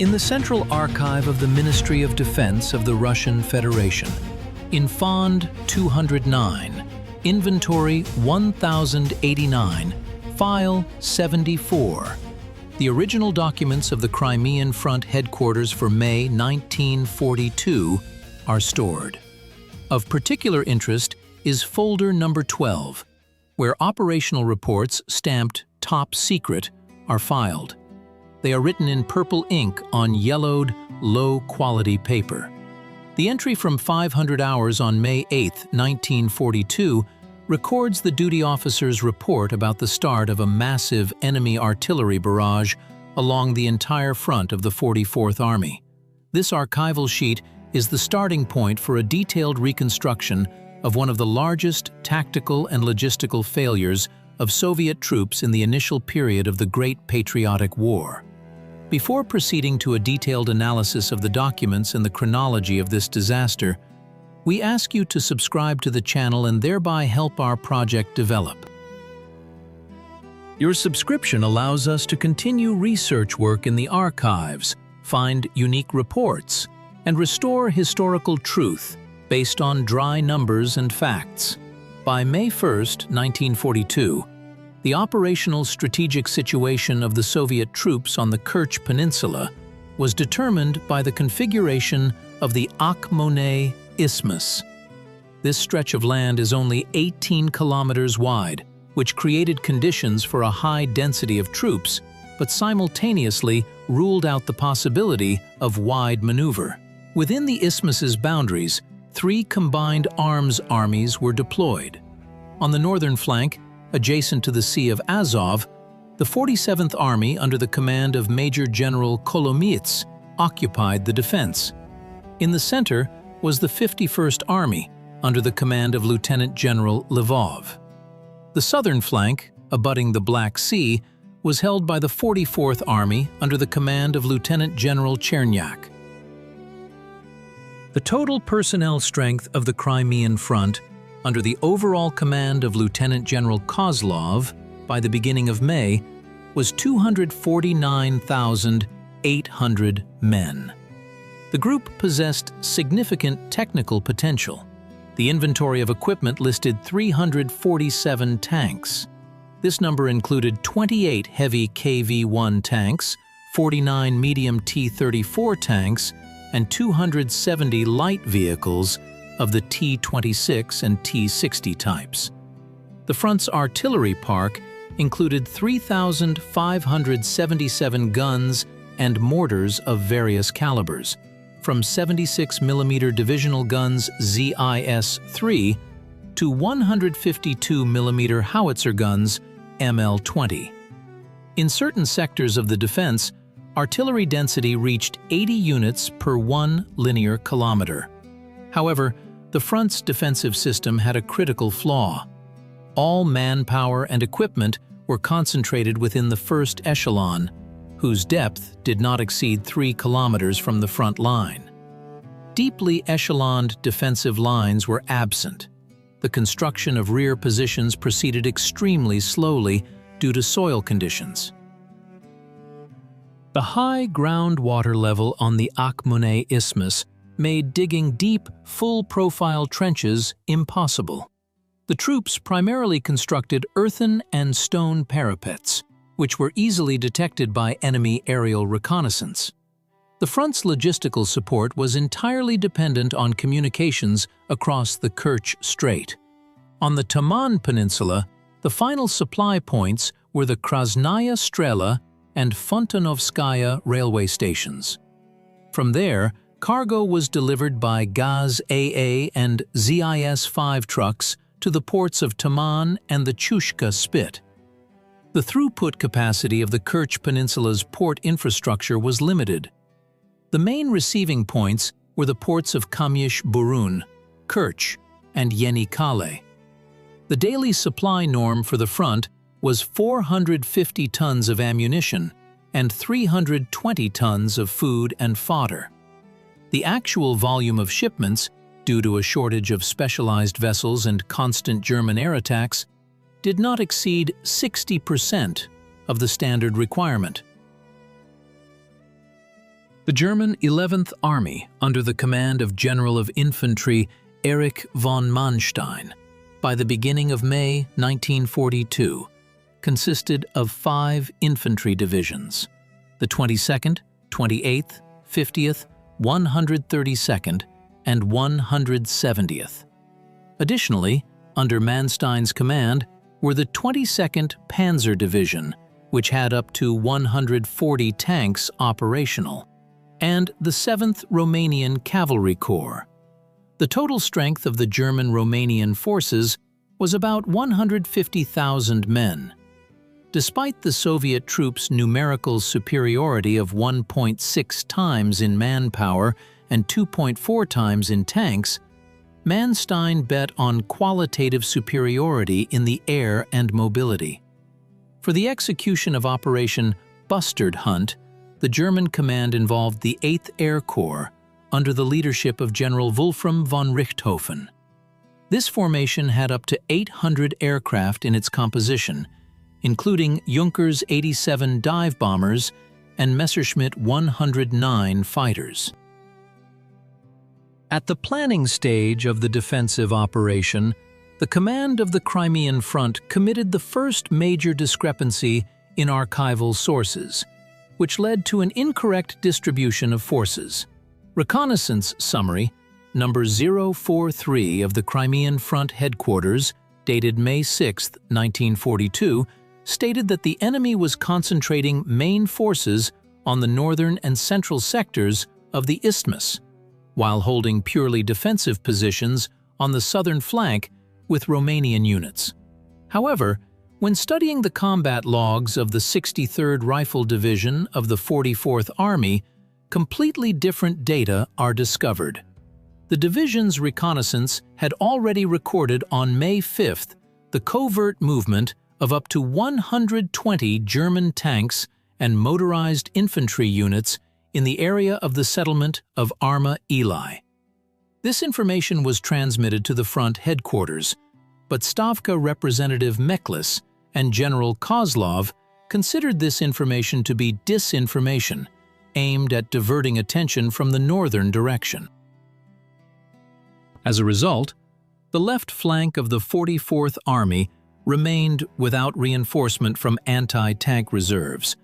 In the Central Archive of the Ministry of Defense of the Russian Federation, in Fond 209, Inventory 1089, File 74, the original documents of the Crimean Front headquarters for May 1942 are stored. Of particular interest is folder number 12, where operational reports stamped Top Secret are filed. They are written in purple ink on yellowed, low-quality paper. The entry from 500 hours on May 8, 1942, records the duty officer's report about the start of a massive enemy artillery barrage along the entire front of the 44th Army. This archival sheet is the starting point for a detailed reconstruction of one of the largest tactical and logistical failures of Soviet troops in the initial period of the Great Patriotic War. Before proceeding to a detailed analysis of the documents and the chronology of this disaster, we ask you to subscribe to the channel and thereby help our project develop. Your subscription allows us to continue research work in the archives, find unique reports, and restore historical truth based on dry numbers and facts. By May 1, 1942, the operational strategic situation of the Soviet troops on the Kerch Peninsula was determined by the configuration of the Adzhimushkay Isthmus. This stretch of land is only 18 kilometers wide, which created conditions for a high density of troops, but simultaneously ruled out the possibility of wide maneuver. Within the isthmus's boundaries, 3 combined arms armies were deployed. On the northern flank, adjacent to the Sea of Azov, the 47th Army under the command of Major General Kolomiets occupied the defense. In the center was the 51st Army under the command of Lieutenant General Lvov. The southern flank, abutting the Black Sea, was held by the 44th Army under the command of Lieutenant General Chernyak. The total personnel strength of the Crimean Front, under the overall command of Lieutenant General Kozlov by the beginning of May, was 249,800 men. The group possessed significant technical potential. The inventory of equipment listed 347 tanks. This number included 28 heavy KV-1 tanks, 49 medium T-34 tanks, and 270 light vehicles of the T-26 and T-60 types. The front's artillery park included 3,577 guns and mortars of various calibers, from 76mm divisional guns ZIS-3 to 152mm howitzer guns ML-20. In certain sectors of the defense, artillery density reached 80 units per 1 linear kilometer. However, the front's defensive system had a critical flaw. All manpower and equipment were concentrated within the first echelon, whose depth did not exceed 3 kilometers from the front line. Deeply echeloned defensive lines were absent. The construction of rear positions proceeded extremely slowly due to soil conditions. The high groundwater level on the Adzhimushkay Isthmus made digging deep, full-profile trenches impossible. The troops primarily constructed earthen and stone parapets, which were easily detected by enemy aerial reconnaissance. The front's logistical support was entirely dependent on communications across the Kerch Strait. On the Taman Peninsula, the final supply points were the Krasnaya Strela and Fontanovskaya railway stations. From there, cargo was delivered by Gaz-AA and ZIS-5 trucks to the ports of Taman and the Chushka Spit. The throughput capacity of the Kerch Peninsula's port infrastructure was limited. The main receiving points were the ports of Kamysh-Burun, Kerch, and Yenikale. The daily supply norm for the front was 450 tons of ammunition and 320 tons of food and fodder. The actual volume of shipments, due to a shortage of specialized vessels and constant German air attacks, did not exceed 60% of the standard requirement. The German 11th Army, under the command of General of Infantry Erich von Manstein, by the beginning of May 1942, consisted of 5 infantry divisions: the 22nd, 28th, 50th, 132nd, and 170th. Additionally, under Manstein's command were the 22nd Panzer Division, which had up to 140 tanks operational, and the 7th Romanian Cavalry Corps. The total strength of the German-Romanian forces was about 150,000 men. Despite the Soviet troops' numerical superiority of 1.6 times in manpower and 2.4 times in tanks, Manstein bet on qualitative superiority in the air and mobility. For the execution of Operation Bustard Hunt, the German command involved the 8th Air Corps under the leadership of General Wolfram von Richthofen. This formation had up to 800 aircraft in its composition, including Junkers 87 dive bombers and Messerschmitt 109 fighters. At the planning stage of the defensive operation, the command of the Crimean Front committed the first major discrepancy in archival sources, which led to an incorrect distribution of forces. Reconnaissance Summary Number 043 of the Crimean Front Headquarters, dated May 6, 1942, stated that the enemy was concentrating main forces on the northern and central sectors of the isthmus, while holding purely defensive positions on the southern flank with Romanian units. However, when studying the combat logs of the 63rd Rifle Division of the 44th Army, completely different data are discovered. The division's reconnaissance had already recorded on May 5th the covert movement of up to 120 German tanks and motorized infantry units in the area of the settlement of Arma Eli. This information was transmitted to the front headquarters, but Stavka Representative Mekhlis and General Kozlov considered this information to be disinformation, aimed at diverting attention from the northern direction. As a result, the left flank of the 44th Army remained without reinforcement from anti-tank reserves,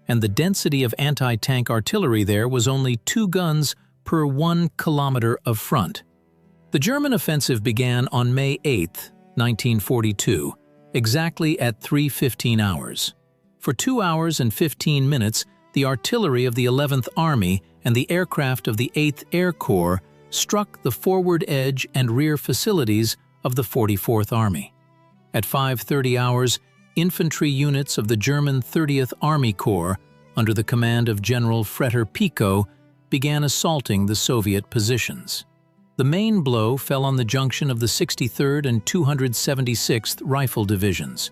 and the density of anti-tank artillery there was only 2 guns per 1 kilometer of front. The German offensive began on May 8, 1942, exactly at 3:15 hours. For 2 hours and 15 minutes, the artillery of the 11th Army and the aircraft of the 8th Air Corps struck the forward edge and rear facilities of the 44th Army. At 5:30 hours, infantry units of the German 30th Army Corps, under the command of General Fretter-Pico, began assaulting the Soviet positions. The main blow fell on the junction of the 63rd and 276th Rifle Divisions.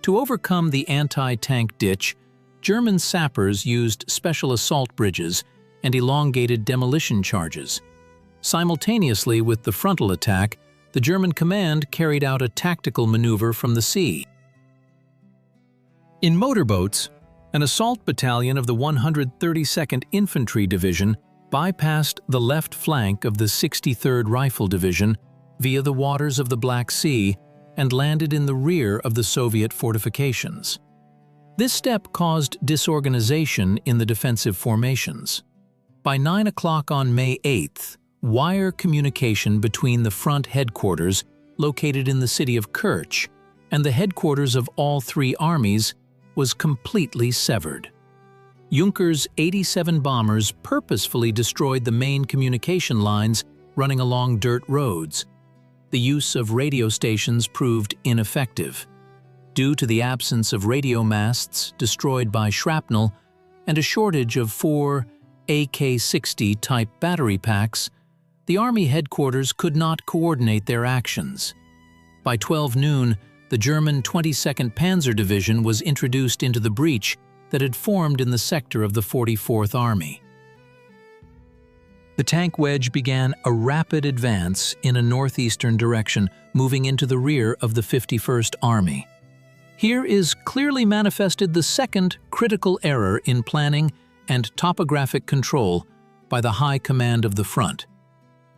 To overcome the anti-tank ditch, German sappers used special assault bridges and elongated demolition charges. Simultaneously with the frontal attack, the German command carried out a tactical maneuver from the sea. In motorboats, an assault battalion of the 132nd Infantry Division bypassed the left flank of the 63rd Rifle Division via the waters of the Black Sea and landed in the rear of the Soviet fortifications. This step caused disorganization in the defensive formations. By 9 o'clock on May 8th, wire communication between the front headquarters, located in the city of Kerch, and the headquarters of all 3 armies was completely severed. Junkers 87 bombers purposefully destroyed the main communication lines running along dirt roads. The use of radio stations proved ineffective. Due to the absence of radio masts destroyed by shrapnel and a shortage of 4 AK-60 type battery packs, the Army headquarters could not coordinate their actions. By 12 noon, the German 22nd Panzer Division was introduced into the breach that had formed in the sector of the 44th Army. The tank wedge began a rapid advance in a northeastern direction, moving into the rear of the 51st Army. Here is clearly manifested the second critical error in planning and topographic control by the High Command of the Front.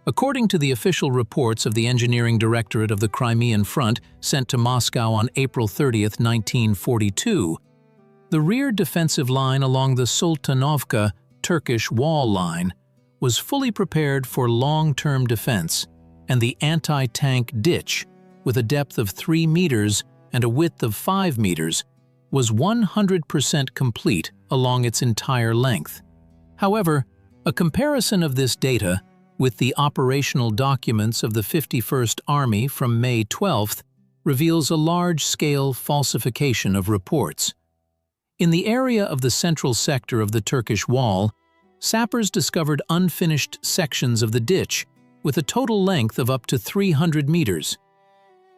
According to the official reports of the Engineering Directorate of the Crimean Front sent to Moscow on April 30, 1942, the rear defensive line along the Sultanovka Turkish Wall line was fully prepared for long-term defense, and the anti-tank ditch, with a depth of 3 meters and a width of 5 meters, was 100% complete along its entire length. However, a comparison of this data with the operational documents of the 51st Army from May 12th reveals a large-scale falsification of reports. In the area of the central sector of the Turkish Wall, sappers discovered unfinished sections of the ditch with a total length of up to 300 meters.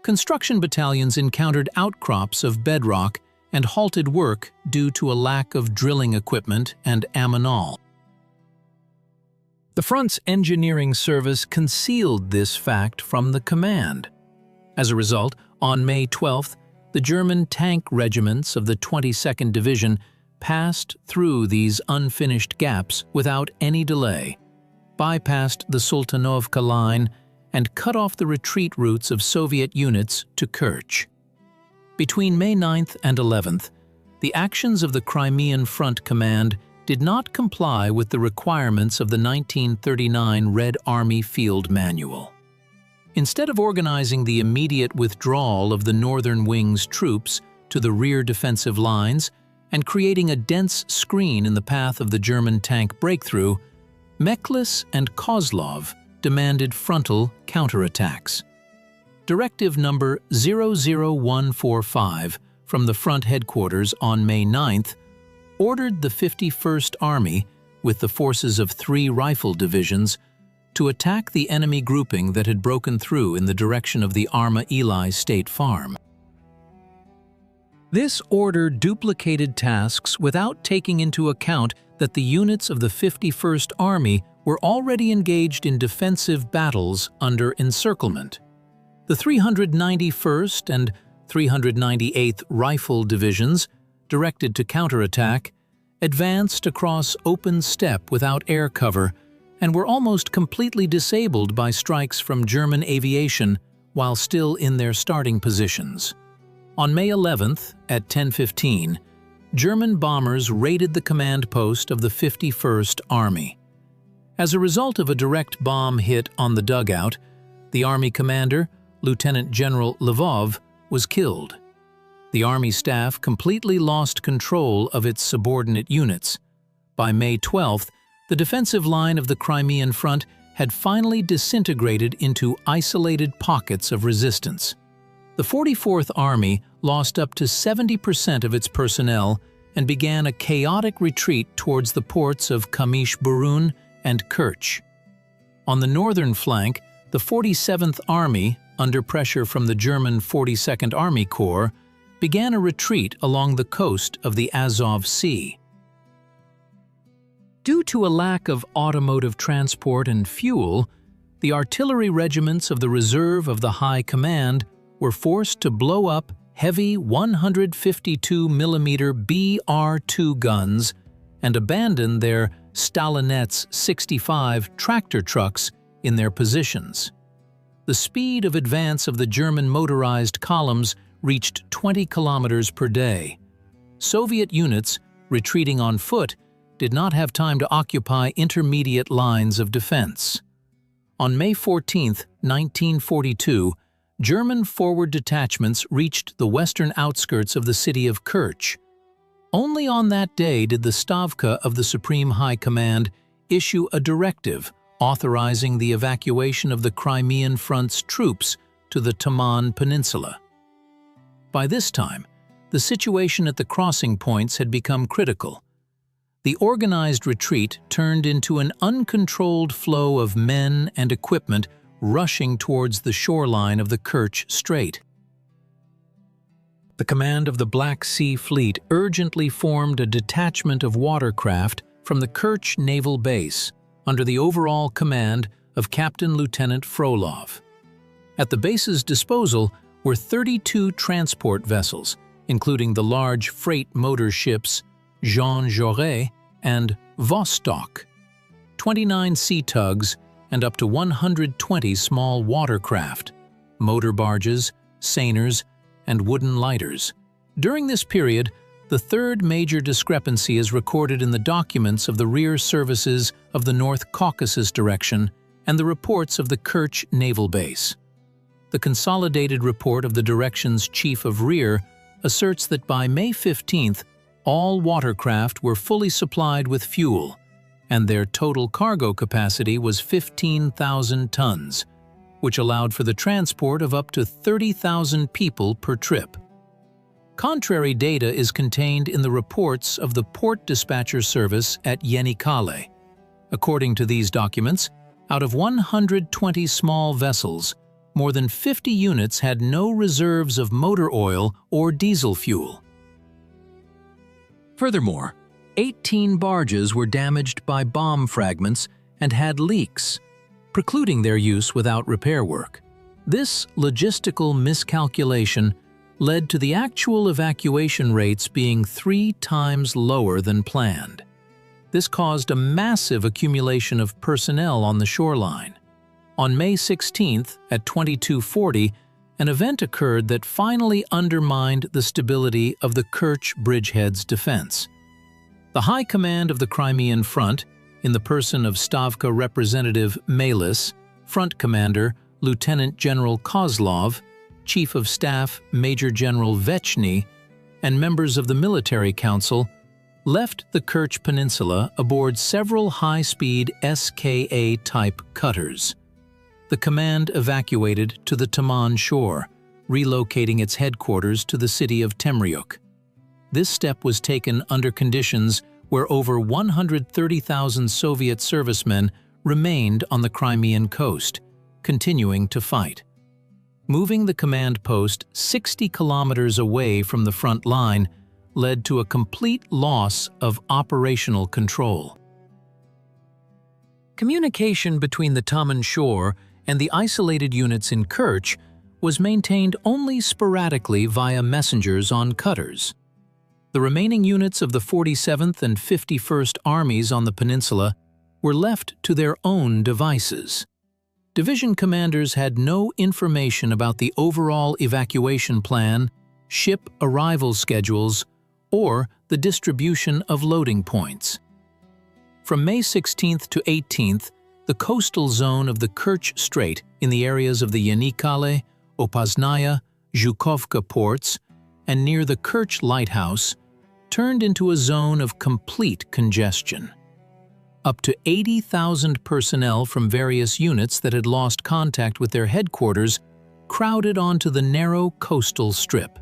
Construction battalions encountered outcrops of bedrock and halted work due to a lack of drilling equipment and ammonal. The front's engineering service concealed this fact from the command. As a result, on May 12th, the German tank regiments of the 22nd Division passed through these unfinished gaps without any delay, bypassed the Sultanovka line, and cut off the retreat routes of Soviet units to Kerch. Between May 9th and 11th, the actions of the Crimean Front Command did not comply with the requirements of the 1939 Red Army Field Manual. Instead of organizing the immediate withdrawal of the Northern Wing's troops to the rear defensive lines and creating a dense screen in the path of the German tank breakthrough, Mekhlis and Kozlov demanded frontal counterattacks. Directive number 00145 from the front headquarters on May 9th ordered the 51st Army, with the forces of 3 rifle divisions, to attack the enemy grouping that had broken through in the direction of the Arma Eli State Farm. This order duplicated tasks without taking into account that the units of the 51st Army were already engaged in defensive battles under encirclement. The 391st and 398th Rifle Divisions, directed to counterattack, advanced across open steppe without air cover and were almost completely disabled by strikes from German aviation while still in their starting positions. On May 11th, at 10:15, German bombers raided the command post of the 51st Army. As a result of a direct bomb hit on the dugout, the Army commander, Lieutenant General Lvov, was killed. The Army staff completely lost control of its subordinate units. By May 12th, the defensive line of the Crimean Front had finally disintegrated into isolated pockets of resistance. The 44th Army lost up to 70% of its personnel and began a chaotic retreat towards the ports of Kamish-Burun and Kerch. On the northern flank, the 47th Army, under pressure from the German 42nd Army Corps, began a retreat along the coast of the Azov Sea. Due to a lack of automotive transport and fuel, the artillery regiments of the reserve of the High Command were forced to blow up heavy 152mm BR-2 guns and abandon their Stalinets 65 tractor trucks in their positions. The speed of advance of the German motorized columns reached 20 kilometers per day. Soviet units, retreating on foot, did not have time to occupy intermediate lines of defense. On May 14, 1942, German forward detachments reached the western outskirts of the city of Kerch. Only on that day did the Stavka of the Supreme High Command issue a directive authorizing the evacuation of the Crimean Front's troops to the Taman Peninsula. By this time, the situation at the crossing points had become critical. The organized retreat turned into an uncontrolled flow of men and equipment rushing towards the shoreline of the Kerch Strait. The command of the Black Sea Fleet urgently formed a detachment of watercraft from the Kerch Naval Base under the overall command of Captain Lieutenant Frolov. At the base's disposal were 32 transport vessels, including the large freight motor ships Jean Jaurès and Vostok, 29 sea tugs, and up to 120 small watercraft, motor barges, seiners, and wooden lighters. During this period, the third major discrepancy is recorded in the documents of the rear services of the North Caucasus direction and the reports of the Kerch naval base. The consolidated report of the direction's chief of rear asserts that by May 15th, all watercraft were fully supplied with fuel, and their total cargo capacity was 15,000 tons, which allowed for the transport of up to 30,000 people per trip. Contrary data is contained in the reports of the Port Dispatcher Service at Yenikale. According to these documents, out of 120 small vessels, more than 50 units had no reserves of motor oil or diesel fuel. Furthermore, 18 barges were damaged by bomb fragments and had leaks, precluding their use without repair work. This logistical miscalculation led to the actual evacuation rates being 3 times lower than planned. This caused a massive accumulation of personnel on the shoreline. On May 16th at 22:40, an event occurred that finally undermined the stability of the Kerch bridgehead's defense. The High Command of the Crimean Front, in the person of Stavka Representative Mekhlis, Front Commander Lieutenant General Kozlov, Chief of Staff Major General Vechny, and members of the Military Council, left the Kerch Peninsula aboard several high-speed SKA-type cutters. The command evacuated to the Taman shore, relocating its headquarters to the city of Temryuk. This step was taken under conditions where over 130,000 Soviet servicemen remained on the Crimean coast, continuing to fight. Moving the command post 60 kilometers away from the front line led to a complete loss of operational control. Communication between the Taman shore and the isolated units in Kerch was maintained only sporadically via messengers on cutters. The remaining units of the 47th and 51st Armies on the peninsula were left to their own devices. Division commanders had no information about the overall evacuation plan, ship arrival schedules, or the distribution of loading points. From May 16th to 18th, the coastal zone of the Kerch Strait in the areas of the Yenikale, Opaznaya, Zhukovka ports, and near the Kerch lighthouse turned into a zone of complete congestion. Up to 80,000 personnel from various units that had lost contact with their headquarters crowded onto the narrow coastal strip.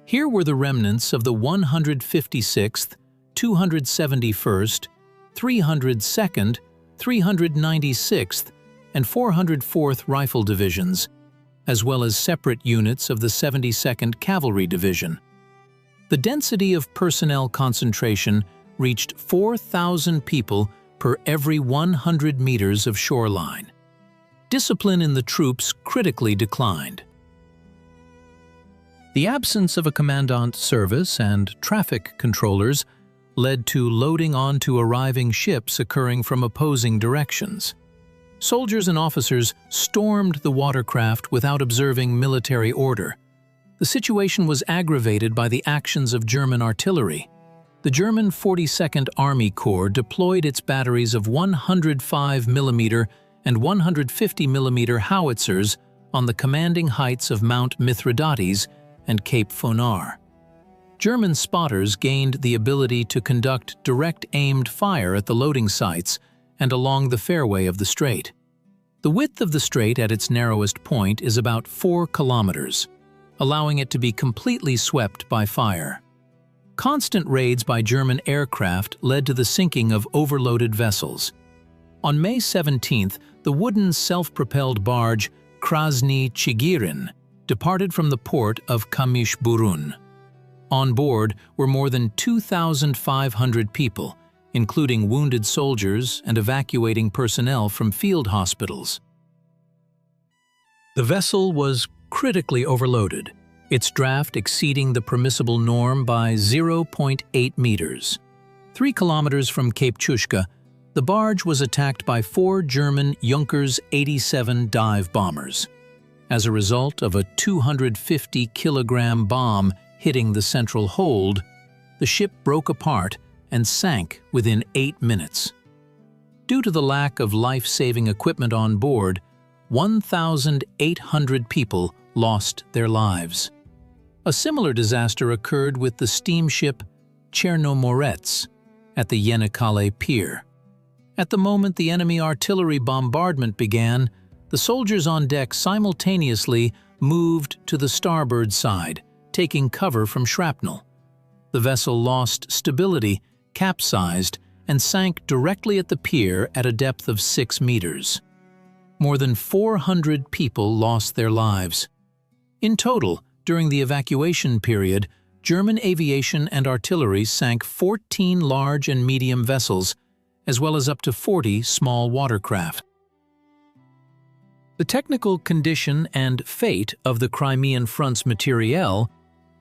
Here were the remnants of the 156th, 271st, 302nd, 396th, and 404th Rifle Divisions, as well as separate units of the 72nd Cavalry Division. The density of personnel concentration reached 4,000 people per every 100 meters of shoreline. Discipline in the troops critically declined. The absence of a commandant service and traffic controllers led to loading onto arriving ships occurring from opposing directions. Soldiers and officers stormed the watercraft without observing military order. The situation was aggravated by the actions of German artillery. The German 42nd Army Corps deployed its batteries of 105 mm and 150 mm howitzers on the commanding heights of Mount Mithridates and Cape Fonar. German spotters gained the ability to conduct direct-aimed fire at the loading sites and along the fairway of the strait. The width of the strait at its narrowest point is about 4 kilometers, allowing it to be completely swept by fire. Constant raids by German aircraft led to the sinking of overloaded vessels. On May 17th, the wooden self-propelled barge Krasny Chigirin departed from the port of Kamish-Burun. On board were more than 2,500 people, including wounded soldiers and evacuating personnel from field hospitals. The vessel was critically overloaded, its draft exceeding the permissible norm by 0.8 meters. 3 kilometers from Cape Chushka, the barge was attacked by 4 German Junkers 87 dive bombers. As a result of a 250-kilogram bomb hitting the central hold, the ship broke apart and sank within 8 minutes. Due to the lack of life-saving equipment on board, 1,800 people lost their lives. A similar disaster occurred with the steamship Chernomorets at the Yenikale Pier. At the moment the enemy artillery bombardment began, the soldiers on deck simultaneously moved to the starboard side, taking cover from shrapnel. The vessel lost stability, capsized, and sank directly at the pier at a depth of 6 meters. More than 400 people lost their lives. In total, during the evacuation period, German aviation and artillery sank 14 large and medium vessels, as well as up to 40 small watercraft. The technical condition and fate of the Crimean Front's materiel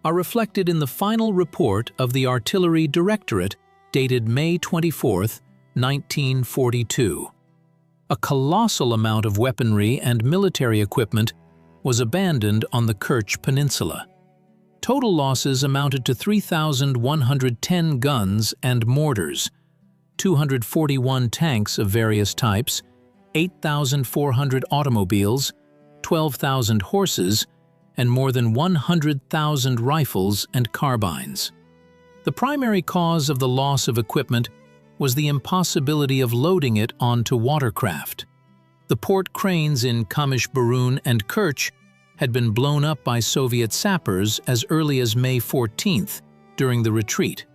are reflected in the final report of the Artillery Directorate dated May 24, 1942. A colossal amount of weaponry and military equipment was abandoned on the Kerch Peninsula. Total losses amounted to 3,110 guns and mortars, 241 tanks of various types, 8,400 automobiles, 12,000 horses, and more than 100,000 rifles and carbines. The primary cause of the loss of equipment was the impossibility of loading it onto watercraft. The port cranes in Kamish-Burun and Kerch had been blown up by Soviet sappers as early as May 14th during the retreat,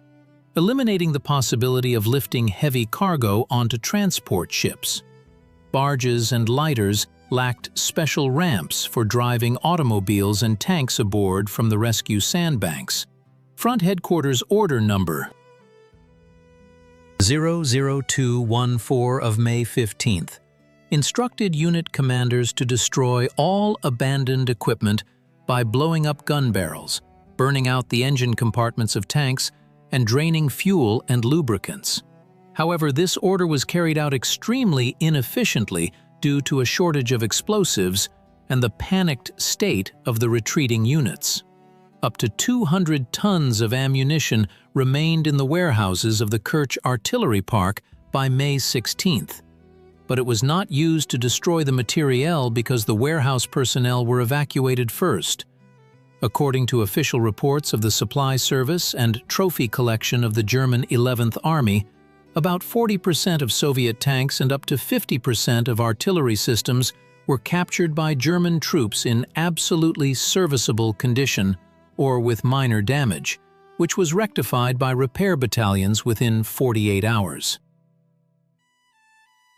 eliminating the possibility of lifting heavy cargo onto transport ships. Barges and lighters lacked special ramps for driving automobiles and tanks aboard from the rescue sandbanks. Front Headquarters Order Number 00214 of May 15th instructed unit commanders to destroy all abandoned equipment by blowing up gun barrels, burning out the engine compartments of tanks, and draining fuel and lubricants. However, this order was carried out extremely inefficiently due to a shortage of explosives and the panicked state of the retreating units. Up to 200 tons of ammunition remained in the warehouses of the Kerch Artillery Park by May 16th, but it was not used to destroy the materiel because the warehouse personnel were evacuated first. According to official reports of the supply service and trophy collection of the German 11th Army, about 40% of Soviet tanks and up to 50% of artillery systems were captured by German troops in absolutely serviceable condition or with minor damage, which was rectified by repair battalions within 48 hours.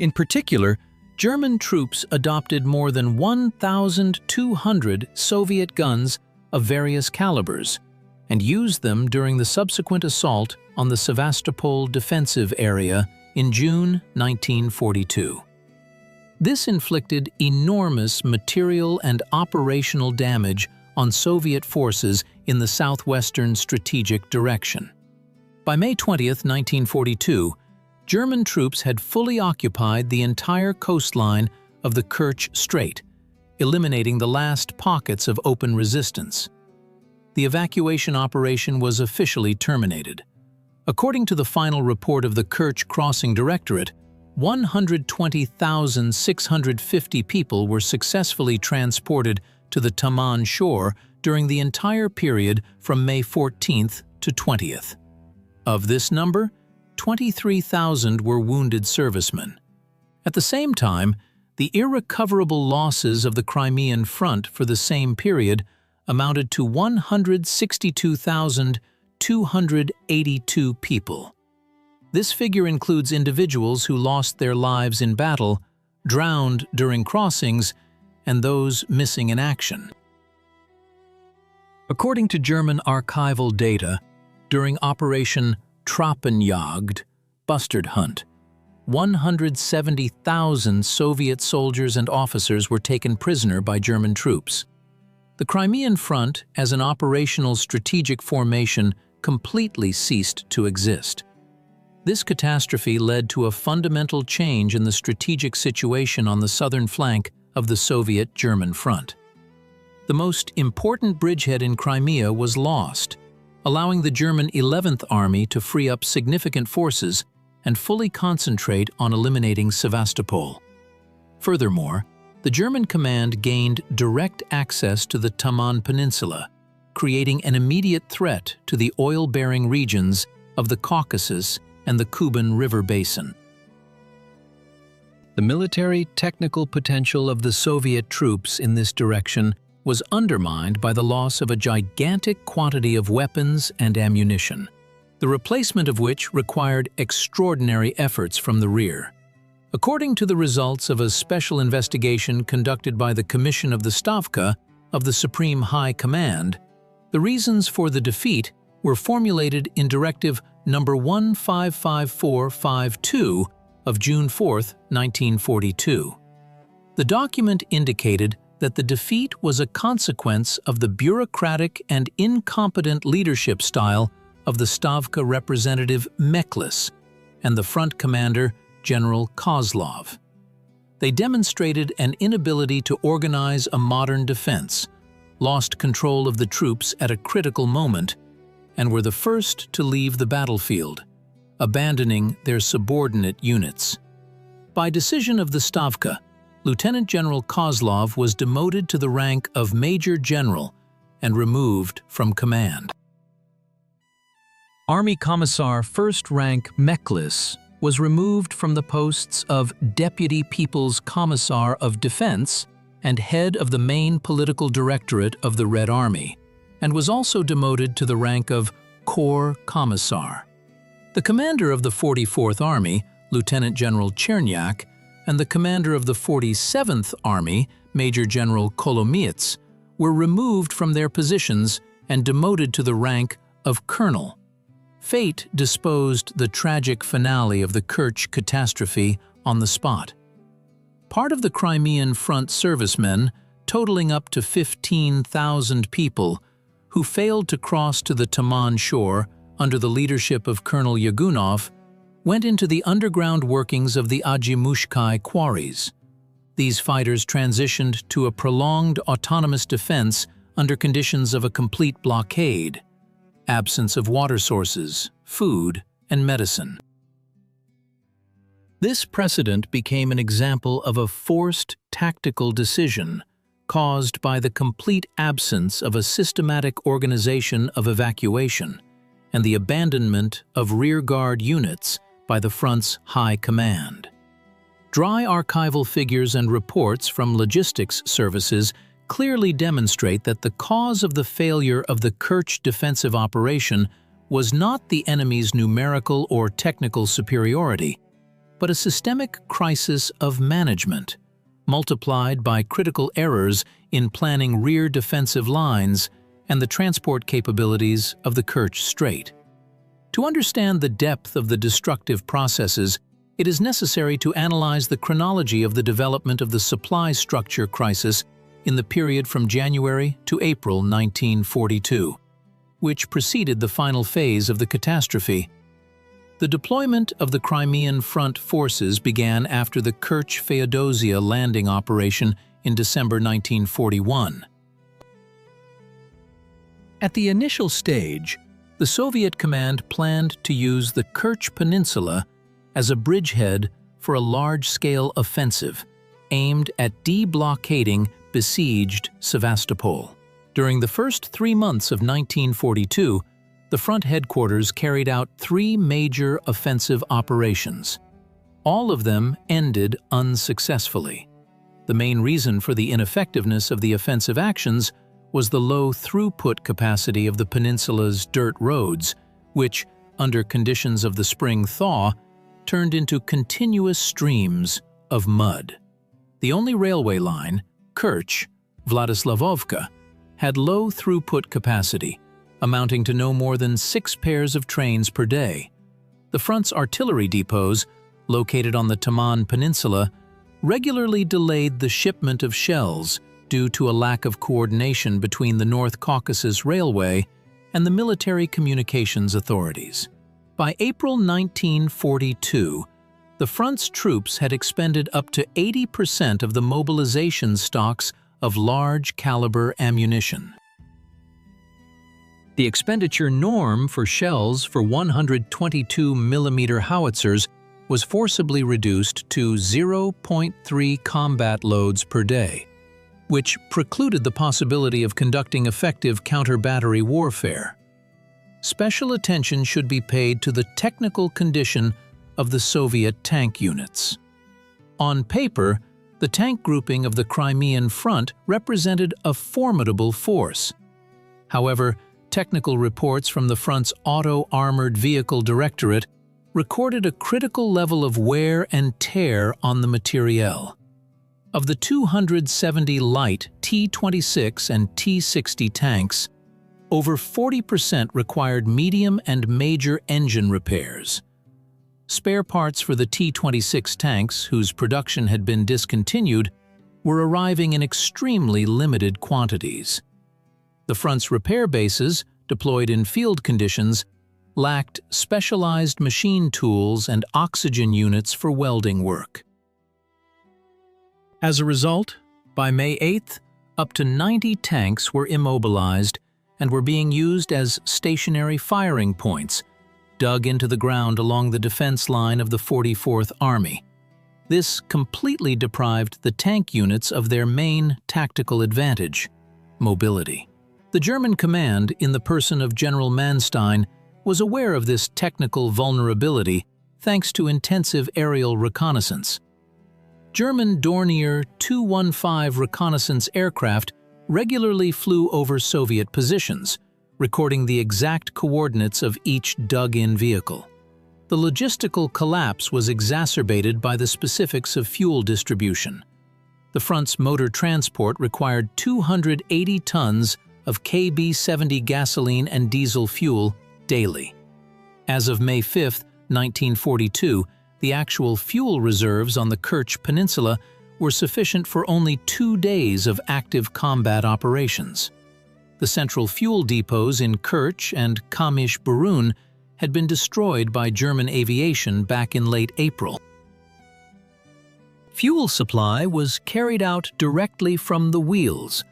In particular, German troops adopted more than 1,200 Soviet guns of various calibers and used them during the subsequent assault on the Sevastopol defensive area in June 1942. This inflicted enormous material and operational damage on Soviet forces in the southwestern strategic direction. By May 20, 1942, German troops had fully occupied the entire coastline of the Kerch Strait, eliminating the last pockets of open resistance. The evacuation operation was officially terminated. According to the final report of the Kerch Crossing Directorate, 120,650 people were successfully transported to the Taman shore during the entire period from May 14th to 20th. Of this number, 23,000 were wounded servicemen. At the same time, the irrecoverable losses of the Crimean Front for the same period amounted to 162,282 people. This figure includes individuals who lost their lives in battle, drowned during crossings, and those missing in action. According to German archival data, during Operation Trappenjagd, Bustard Hunt, 170,000 Soviet soldiers and officers were taken prisoner by German troops. The Crimean Front, as an operational strategic formation, completely ceased to exist. This catastrophe led to a fundamental change in the strategic situation on the southern flank of the Soviet-German front. The most important bridgehead in Crimea was lost, allowing the German 11th Army to free up significant forces and fully concentrate on eliminating Sevastopol. Furthermore, the German command gained direct access to the Taman Peninsula, creating an immediate threat to the oil-bearing regions of the Caucasus and the Kuban River basin. The military technical potential of the Soviet troops in this direction was undermined by the loss of a gigantic quantity of weapons and ammunition, the replacement of which required extraordinary efforts from the rear. According to the results of a special investigation conducted by the Commission of the Stavka of the Supreme High Command, the reasons for the defeat were formulated in Directive No. 155452 of June 4, 1942. The document indicated that the defeat was a consequence of the bureaucratic and incompetent leadership style of the Stavka representative Mekhlis and the front commander General Kozlov. They demonstrated an inability to organize a modern defense, lost control of the troops at a critical moment, and were the first to leave the battlefield, abandoning their subordinate units. By decision of the Stavka, Lieutenant General Kozlov was demoted to the rank of Major General and removed from command. Army Commissar First Rank Mekhlis was removed from the posts of Deputy People's Commissar of Defense and head of the main political directorate of the Red Army, and was also demoted to the rank of Corps Commissar. The commander of the 44th Army, Lieutenant General Chernyak, and the commander of the 47th Army, Major General Kolomiets, were removed from their positions and demoted to the rank of Colonel. Fate disposed the tragic finale of the Kerch catastrophe on the spot. Part of the Crimean Front servicemen, totaling up to 15,000 people, who failed to cross to the Taman shore under the leadership of Colonel Yagunov, went into the underground workings of the Adzhimushkay quarries. These fighters transitioned to a prolonged autonomous defense under conditions of a complete blockade, absence of water sources, food, and medicine. This precedent became an example of a forced tactical decision caused by the complete absence of a systematic organization of evacuation and the abandonment of rearguard units by the front's high command. Dry archival figures and reports from logistics services clearly demonstrate that the cause of the failure of the Kerch defensive operation was not the enemy's numerical or technical superiority, but a systemic crisis of management, multiplied by critical errors in planning rear defensive lines and the transport capabilities of the Kerch Strait. To understand the depth of the destructive processes, it is necessary to analyze the chronology of the development of the supply structure crisis in the period from January to April 1942, which preceded the final phase of the catastrophe. The deployment of the Crimean Front forces began after the Kerch Feodosia landing operation in December 1941. At the initial stage, the Soviet command planned to use the Kerch Peninsula as a bridgehead for a large-scale offensive aimed at deblockading besieged Sevastopol. During the first 3 months of 1942, the front headquarters carried out 3 major offensive operations. All of them ended unsuccessfully. The main reason for the ineffectiveness of the offensive actions was the low throughput capacity of the peninsula's dirt roads, which, under conditions of the spring thaw, turned into continuous streams of mud. The only railway line, Kerch, Vladislavovka, had low throughput capacity, amounting to no more than 6 pairs of trains per day. The front's artillery depots, located on the Taman Peninsula, regularly delayed the shipment of shells due to a lack of coordination between the North Caucasus Railway and the military communications authorities. By April 1942, the front's troops had expended up to 80% of the mobilization stocks of large-caliber ammunition. The expenditure norm for shells for 122mm howitzers was forcibly reduced to 0.3 combat loads per day, which precluded the possibility of conducting effective counter-battery warfare. Special attention should be paid to the technical condition of the Soviet tank units. On paper, the tank grouping of the Crimean Front represented a formidable force. However, technical reports from the front's Auto-Armored Vehicle Directorate recorded a critical level of wear and tear on the materiel. Of the 270 light T-26 and T-60 tanks, over 40% required medium and major engine repairs. Spare parts for the T-26 tanks, whose production had been discontinued, were arriving in extremely limited quantities. The front's repair bases, deployed in field conditions, lacked specialized machine tools and oxygen units for welding work. As a result, by May 8th, up to 90 tanks were immobilized and were being used as stationary firing points, dug into the ground along the defense line of the 44th Army. This completely deprived the tank units of their main tactical advantage, mobility. The German command, in the person of General Manstein, was aware of this technical vulnerability thanks to intensive aerial reconnaissance. German Dornier 215 reconnaissance aircraft regularly flew over Soviet positions, recording the exact coordinates of each dug-in vehicle. The logistical collapse was exacerbated by the specifics of fuel distribution. The front's motor transport required 280 tons of KB-70 gasoline and diesel fuel daily. As of May 5, 1942, the actual fuel reserves on the Kerch Peninsula were sufficient for only 2 days of active combat operations. The central fuel depots in Kerch and Kamish-Burun had been destroyed by German aviation back in late April. Fuel supply was carried out directly from the wheels,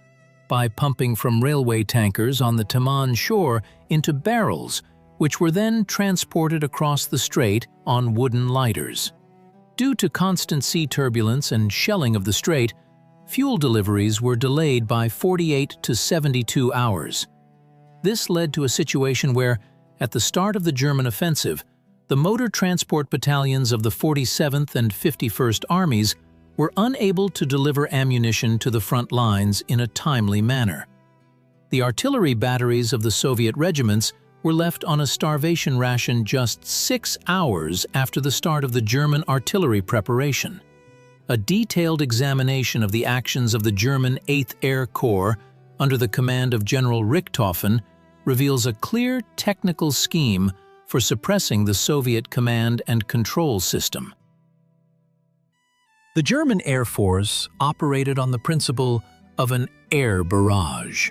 by pumping from railway tankers on the Taman shore into barrels, which were then transported across the strait on wooden lighters. Due to constant sea turbulence and shelling of the strait, fuel deliveries were delayed by 48 to 72 hours. This led to a situation where, at the start of the German offensive, the motor transport battalions of the 47th and 51st Armies were unable to deliver ammunition to the front lines in a timely manner. The artillery batteries of the Soviet regiments were left on a starvation ration just 6 hours after the start of the German artillery preparation. A detailed examination of the actions of the German 8th Air Corps under the command of General Richthofen reveals a clear technical scheme for suppressing the Soviet command and control system. The German Air Force operated on the principle of an air barrage.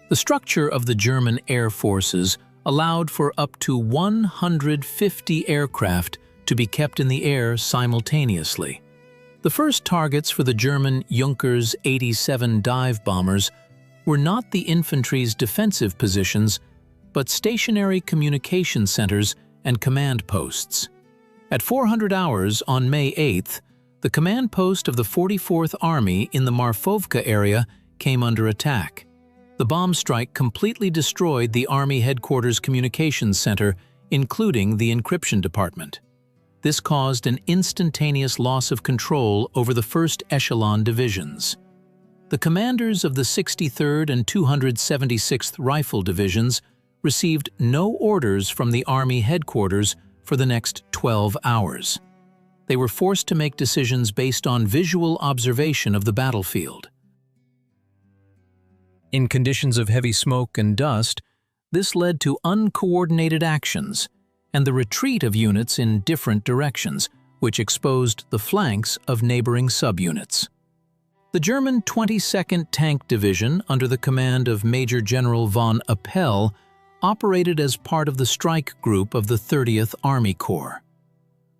The structure of the German Air Forces allowed for up to 150 aircraft to be kept in the air simultaneously. The first targets for the German Junkers 87 dive bombers were not the infantry's defensive positions, but stationary communication centers and command posts. At 400 hours on May 8th, the command post of the 44th Army in the Marfovka area came under attack. The bomb strike completely destroyed the Army headquarters communications center, including the encryption department. This caused an instantaneous loss of control over the first echelon divisions. The commanders of the 63rd and 276th Rifle Divisions received no orders from the Army headquarters for the next 12 hours. They were forced to make decisions based on visual observation of the battlefield. In conditions of heavy smoke and dust, this led to uncoordinated actions and the retreat of units in different directions, which exposed the flanks of neighboring subunits. The German 22nd Tank Division, under the command of Major General von Appel, operated as part of the strike group of the 30th Army Corps.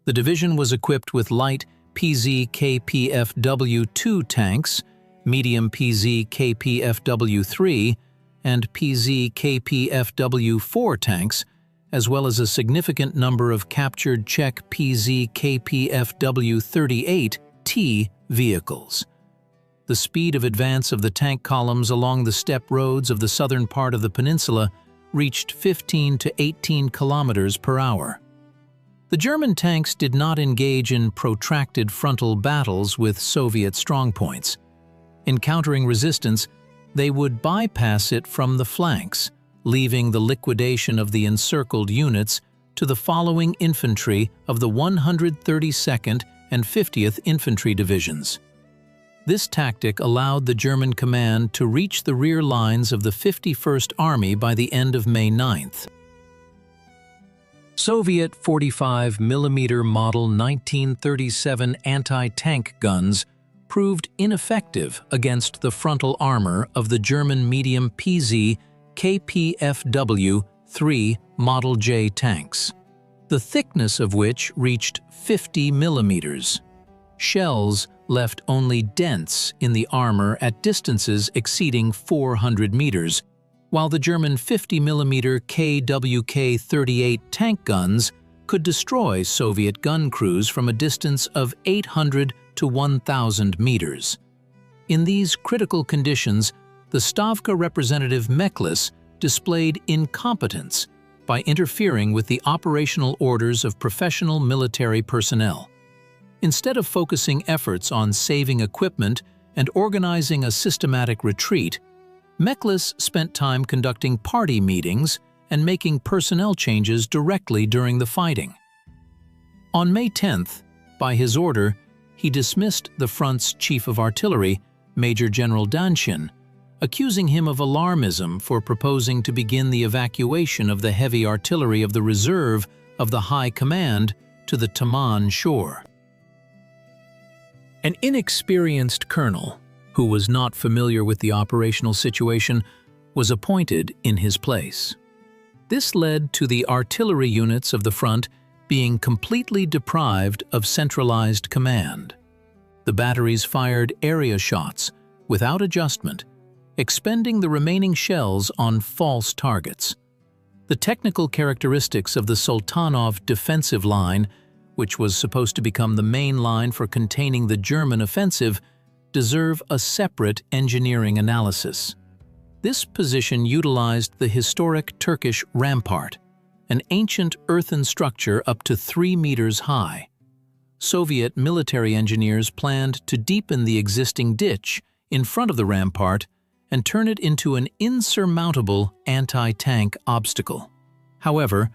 The division was equipped with light PZ-KPFW-2 tanks, medium PZ-KPFW-3, and PZ-KPFW-4 tanks, as well as a significant number of captured Czech PZ-KPFW-38T vehicles. The speed of advance of the tank columns along the steppe roads of the southern part of the peninsula reached 15 to 18 kilometers per hour. The German tanks did not engage in protracted frontal battles with Soviet strongpoints. Encountering resistance, they would bypass it from the flanks, leaving the liquidation of the encircled units to the following infantry of the 132nd and 50th Infantry Divisions. This tactic allowed the German command to reach the rear lines of the 51st Army by the end of May 9th. Soviet 45mm Model 1937 anti-tank guns proved ineffective against the frontal armor of the German medium PZ KPFW-3 Model J tanks, the thickness of which reached 50 millimeters. Shells left only dents in the armor at distances exceeding 400 meters, while the German 50mm KWK-38 tank guns could destroy Soviet gun crews from a distance of 800 to 1,000 meters. In these critical conditions, the Stavka representative Mekhlis displayed incompetence by interfering with the operational orders of professional military personnel. Instead of focusing efforts on saving equipment and organizing a systematic retreat, Mekhlis spent time conducting party meetings and making personnel changes directly during the fighting. On May 10th, by his order, he dismissed the front's chief of artillery, Major General Danshin, accusing him of alarmism for proposing to begin the evacuation of the heavy artillery of the reserve of the High Command to the Taman shore. An inexperienced colonel, who was not familiar with the operational situation, was appointed in his place. This led to the artillery units of the front being completely deprived of centralized command. The batteries fired area shots without adjustment, expending the remaining shells on false targets. The technical characteristics of the Sultanov defensive line, which was supposed to become the main line for containing the German offensive, deserve a separate engineering analysis. This position utilized the historic Turkish rampart, an ancient earthen structure up to 3 meters high. Soviet military engineers planned to deepen the existing ditch in front of the rampart and turn it into an insurmountable anti-tank obstacle. However,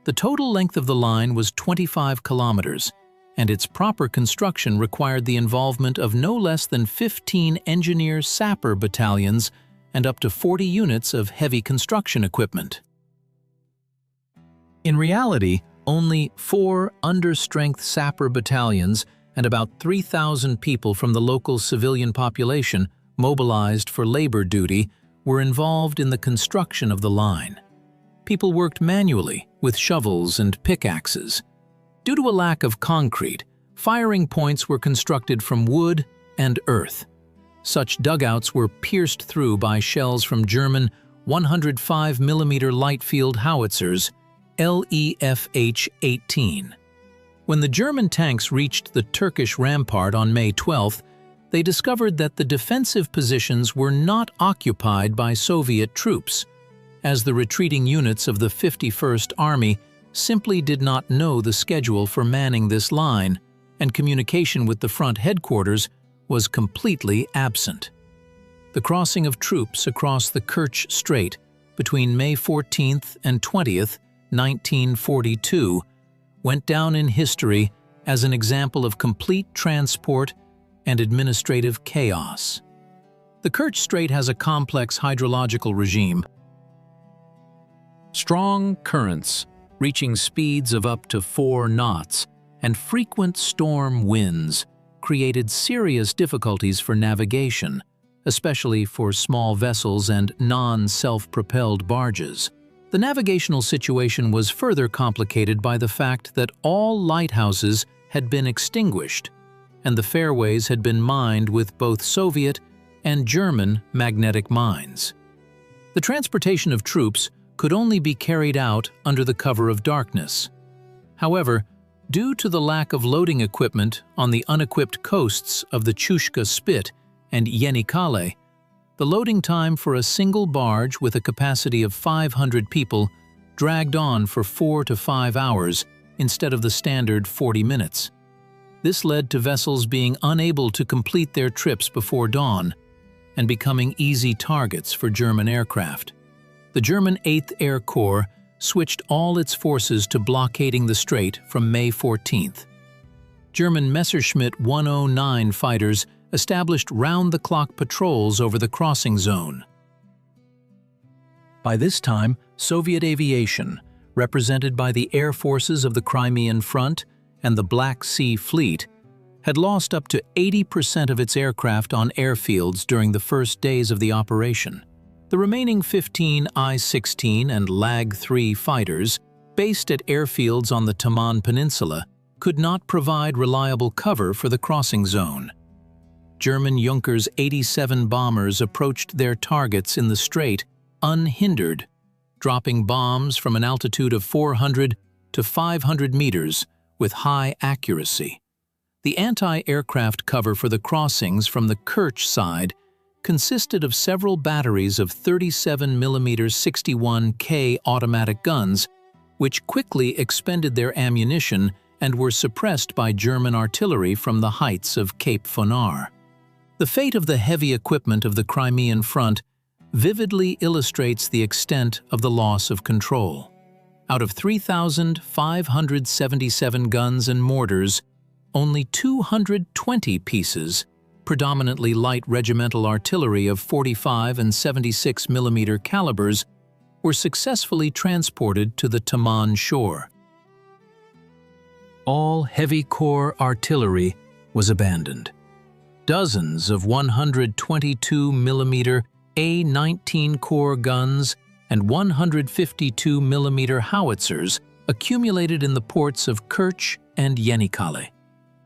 the total length of the line was 25 kilometers, and its proper construction required the involvement of no less than 15 engineer sapper battalions and up to 40 units of heavy construction equipment. In reality, only 4 understrength sapper battalions and about 3,000 people from the local civilian population mobilized for labor duty were involved in the construction of the line. People worked manually with shovels and pickaxes. Due to a lack of concrete, firing points were constructed from wood and earth. Such dugouts were pierced through by shells from German 105mm light field howitzers, LEFH-18. When the German tanks reached the Turkish rampart on May 12th, they discovered that the defensive positions were not occupied by Soviet troops, as the retreating units of the 51st Army simply did not know the schedule for manning this line, and communication with the front headquarters was completely absent. The crossing of troops across the Kerch Strait between May 14th and 20th, 1942, went down in history as an example of complete transport and administrative chaos. The Kerch Strait has a complex hydrological regime. Strong currents, reaching speeds of up to 4 knots, and frequent storm winds created serious difficulties for navigation, especially for small vessels and non-self-propelled barges. The navigational situation was further complicated by the fact that all lighthouses had been extinguished, and the fairways had been mined with both Soviet and German magnetic mines. The transportation of troops could only be carried out under the cover of darkness. However, due to the lack of loading equipment on the unequipped coasts of the Chushka Spit and Yenikale, the loading time for a single barge with a capacity of 500 people dragged on for 4 to 5 hours instead of the standard 40 minutes. This led to vessels being unable to complete their trips before dawn and becoming easy targets for German aircraft. The German 8th Air Corps switched all its forces to blockading the strait from May 14th. German Messerschmitt 109 fighters established round-the-clock patrols over the crossing zone. By this time, Soviet aviation, represented by the air forces of the Crimean Front and the Black Sea Fleet, had lost up to 80% of its aircraft on airfields during the first days of the operation. The remaining 15 I-16 and Lag-3 fighters, based at airfields on the Taman Peninsula, could not provide reliable cover for the crossing zone. German Junkers 87 bombers approached their targets in the strait unhindered, dropping bombs from an altitude of 400 to 500 meters with high accuracy. The anti-aircraft cover for the crossings from the Kerch side consisted of several batteries of 37mm 61K automatic guns, which quickly expended their ammunition and were suppressed by German artillery from the heights of Cape Fonar. The fate of the heavy equipment of the Crimean Front vividly illustrates the extent of the loss of control. Out of 3,577 guns and mortars, only 220 pieces, predominantly light regimental artillery of 45 and 76mm calibers, were successfully transported to the Taman shore. All heavy corps artillery was abandoned. Dozens of 122mm A-19 Corps guns and 152mm howitzers accumulated in the ports of Kerch and Yenikale.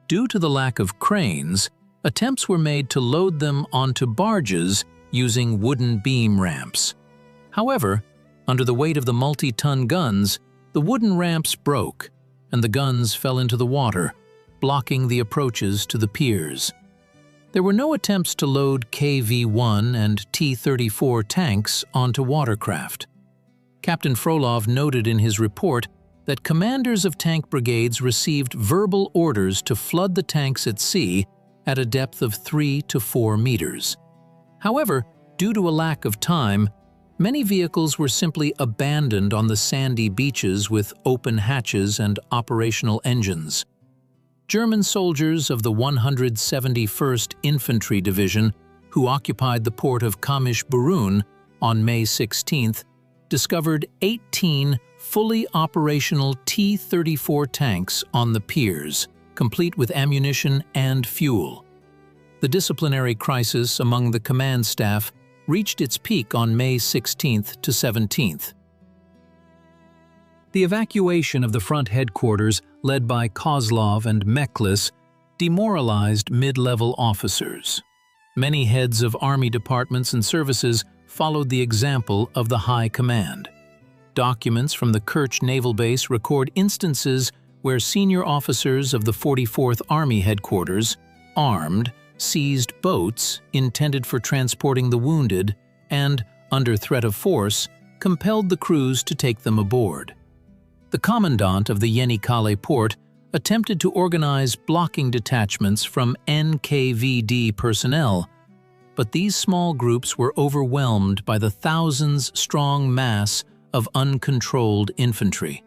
Due to the lack of cranes, attempts were made to load them onto barges using wooden beam ramps. However, under the weight of the multi-ton guns, the wooden ramps broke and the guns fell into the water, blocking the approaches to the piers. There were no attempts to load KV-1 and T-34 tanks onto watercraft. Captain Frolov noted in his report that commanders of tank brigades received verbal orders to flood the tanks at sea at a depth of 3 to 4 meters. However, due to a lack of time, many vehicles were simply abandoned on the sandy beaches with open hatches and operational engines. German soldiers of the 171st Infantry Division, who occupied the port of Kamish-Burun on May 16th, discovered 18 fully operational T-34 tanks on the piers, complete with ammunition and fuel. The disciplinary crisis among the command staff reached its peak on May 16th to 17th. The evacuation of the front headquarters, led by Kozlov and Mekhlis, demoralized mid-level officers. Many heads of army departments and services followed the example of the High Command. Documents from the Kerch Naval Base record instances where senior officers of the 44th Army Headquarters, armed, seized boats intended for transporting the wounded and, under threat of force, compelled the crews to take them aboard. The commandant of the Yenikale port attempted to organize blocking detachments from NKVD personnel, but these small groups were overwhelmed by the thousands-strong mass of uncontrolled infantry.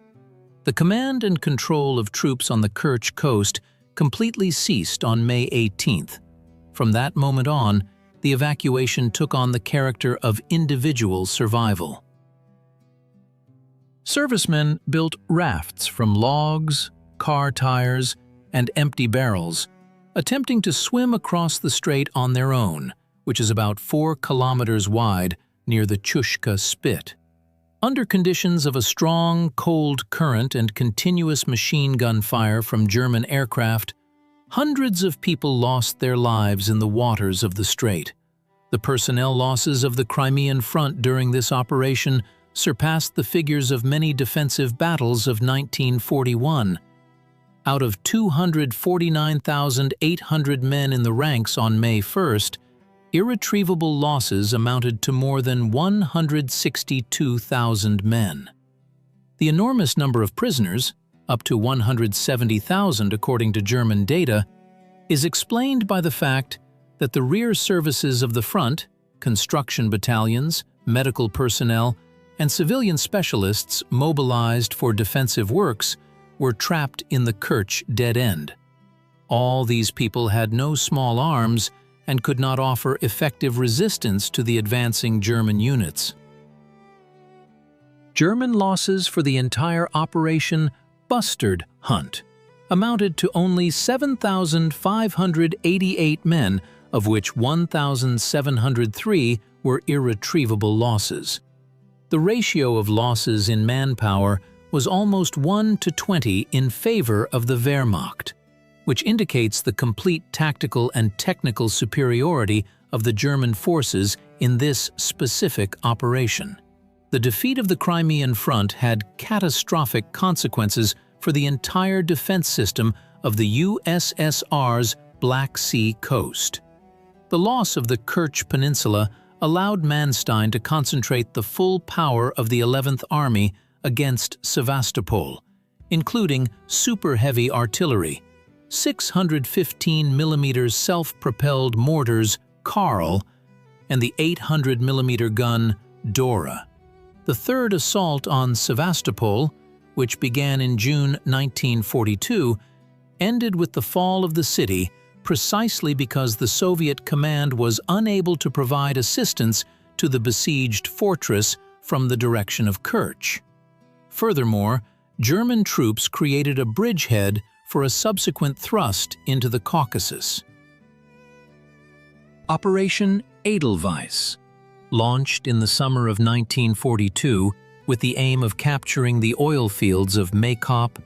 The command and control of troops on the Kerch coast completely ceased on May 18th. From that moment on, the evacuation took on the character of individual survival. Servicemen built rafts from logs, car tires, and empty barrels, attempting to swim across the strait on their own, which is about 4 kilometers wide near the Chushka Spit. Under conditions of a strong, cold current and continuous machine gun fire from German aircraft, hundreds of people lost their lives in the waters of the strait. The personnel losses of the Crimean Front during this operation surpassed the figures of many defensive battles of 1941. Out of 249,800 men in the ranks on May 1st, irretrievable losses amounted to more than 162,000 men. The enormous number of prisoners, up to 170,000 according to German data, is explained by the fact that the rear services of the front, construction battalions, medical personnel, and civilian specialists mobilized for defensive works were trapped in the Kerch dead end. All these people had no small arms and could not offer effective resistance to the advancing German units. German losses for the entire Operation Bustard Hunt amounted to only 7,588 men, of which 1,703 were irretrievable losses. The ratio of losses in manpower was almost 1 to 20 in favor of the Wehrmacht, which indicates the complete tactical and technical superiority of the German forces in this specific operation. The defeat of the Crimean Front had catastrophic consequences for the entire defense system of the USSR's Black Sea coast. The loss of the Kerch Peninsula allowed Manstein to concentrate the full power of the 11th Army against Sevastopol, including super-heavy artillery, 615mm self-propelled mortars Karl, and the 800mm gun Dora. The third assault on Sevastopol, which began in June 1942, ended with the fall of the city precisely because the Soviet command was unable to provide assistance to the besieged fortress from the direction of Kerch. Furthermore, German troops created a bridgehead for a subsequent thrust into the Caucasus. Operation Edelweiss, launched in the summer of 1942 with the aim of capturing the oil fields of Maykop,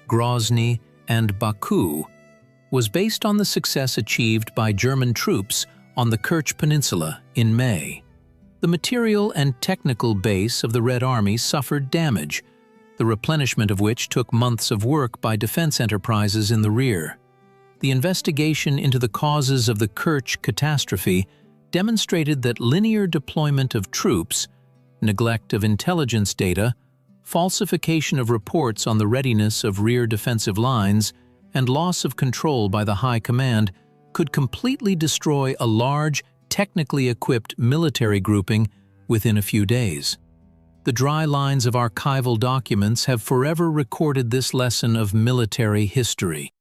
Grozny, and Baku, was based on the success achieved by German troops on the Kerch Peninsula in May. The material and technical base of the Red Army suffered damage, the replenishment of which took months of work by defense enterprises in the rear. The investigation into the causes of the Kerch catastrophe demonstrated that linear deployment of troops, neglect of intelligence data, falsification of reports on the readiness of rear defensive lines, and loss of control by the High Command could completely destroy a large, technically equipped military grouping within a few days. The dry lines of archival documents have forever recorded this lesson of military history.